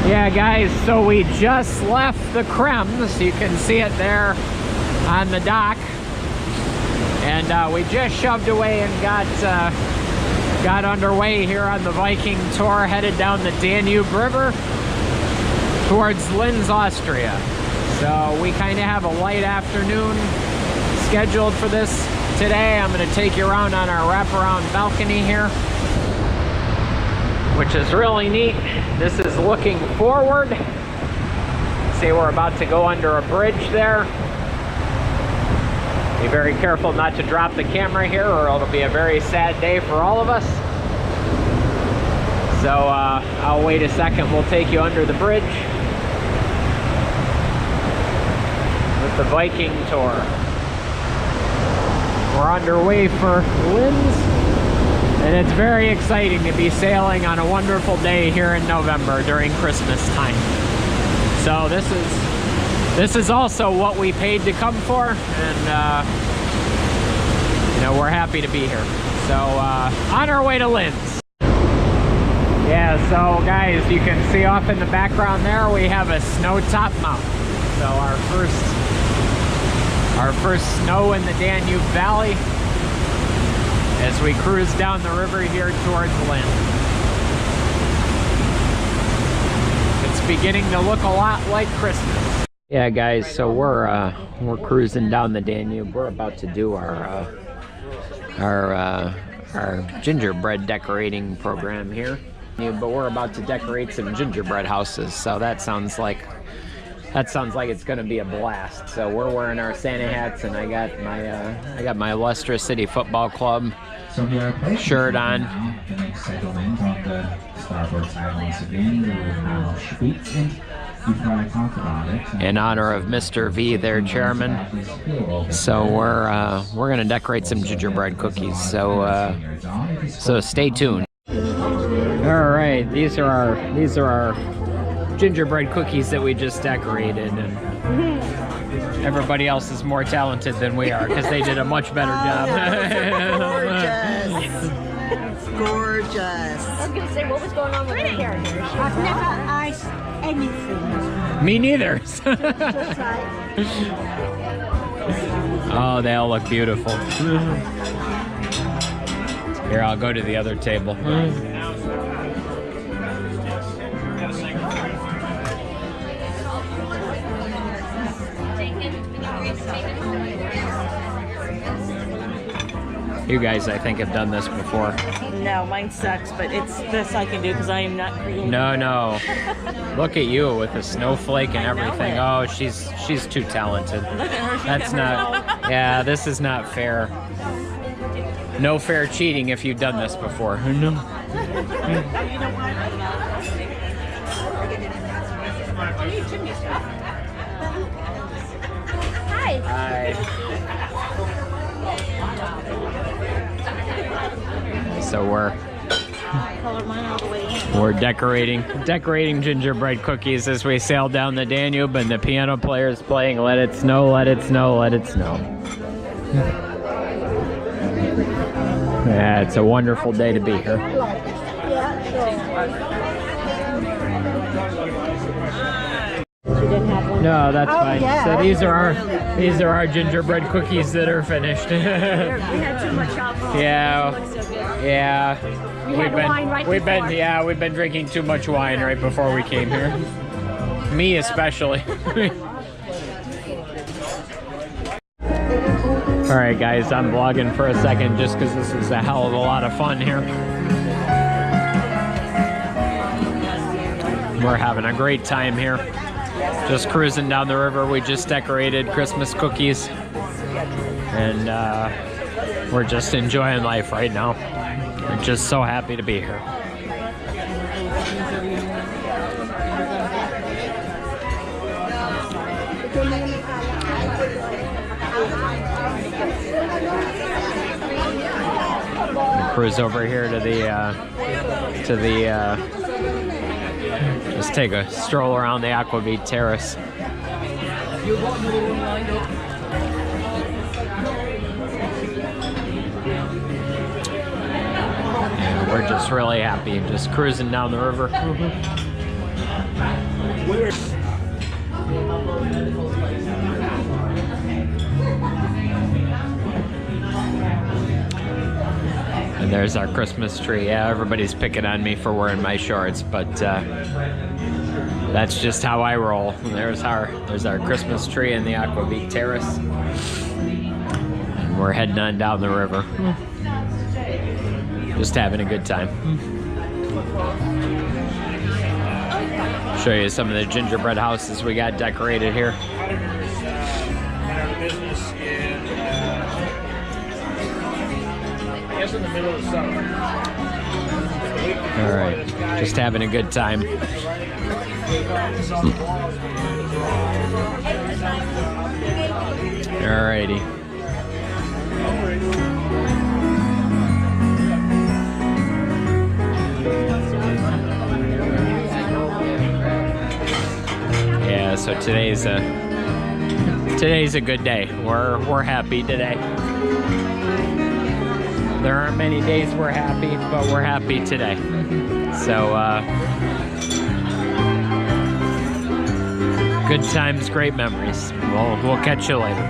Yeah, guys, so we just left the Krems. You can see it there on the dock. And we just shoved away and got underway here on the Viking tour, headed down the Danube River towards Linz, Austria. So we kind of have a light afternoon scheduled for this today. I'm going to take you around on our wraparound balcony here, which is really neat. This is looking forward. See, we're about to go under a bridge there. Be very careful not to drop the camera here, or it'll be a very sad day for all of us. So I'll wait a second. We'll take you under the bridge with the Viking tour. We're underway for Linz, and it's very exciting to be sailing on a wonderful day here in November during Christmas time. So this is also what we paid to come for, and you know, we're happy to be here. So on our way to Linz. Yeah, so guys, you can see off in the background there we have a snow top mountain. So our first snow in the Danube Valley as we cruise down the river here towards Linz. It's beginning to look a lot like Christmas. Yeah, guys, so we're cruising down the Danube. We're about to do our gingerbread decorating program here, but we're about to decorate some gingerbread houses. So that sounds like it's going to be a blast. So we're wearing our Santa hats, and I got my Leicester City Football Club shirt on. In honor of Mr. V, their chairman. So we're gonna decorate some gingerbread cookies. So stay tuned. All right, these are our gingerbread cookies that we just decorated, and everybody else is more talented than we are because they did a much better job. It's gorgeous. I was gonna say, what was going on with the characters? I've never iced anything. Me neither. Oh, they all look beautiful. Here, I'll go to the other table. You guys, I think, have done this before. No, mine sucks, but it's this I can do because I am not creative. No. Look at you with the snowflake and everything. Oh, she's too talented. Look at her. That's not. Yeah, this is not fair. No fair cheating if you've done this before. No. Hi. Hi. So we're decorating gingerbread cookies as we sail down the Danube, and the piano player is playing "Let It Snow, Let It Snow, Let It Snow." Yeah, it's a wonderful day to be here. No, that's fine. Yeah, so these are our gingerbread cookies that are finished. We had too much alcohol. Yeah. We've been drinking too much wine right before we came here. Me especially. All right, guys, I'm vlogging for a second just because this is a hell of a lot of fun here. We're having a great time here. Just cruising down the river. We just decorated Christmas cookies, and we're just enjoying life right now. We're just so happy to be here. Cruise over here to the just take a stroll around the Aquavit Terrace. And we're just really happy, just cruising down the river. And there's our Christmas tree. Yeah, everybody's picking on me for wearing my shorts, but that's just how I roll. There's our Christmas tree in the Aquavit Terrace. And we're heading on down the river. Just having a good time. Show you some of the gingerbread houses we got decorated here. In the middle of the summer. All right, just having a good time. All righty. Yeah, so today's a good day. We're happy today. There aren't many days we're happy, but we're happy today. So, good times, great memories. We'll catch you later.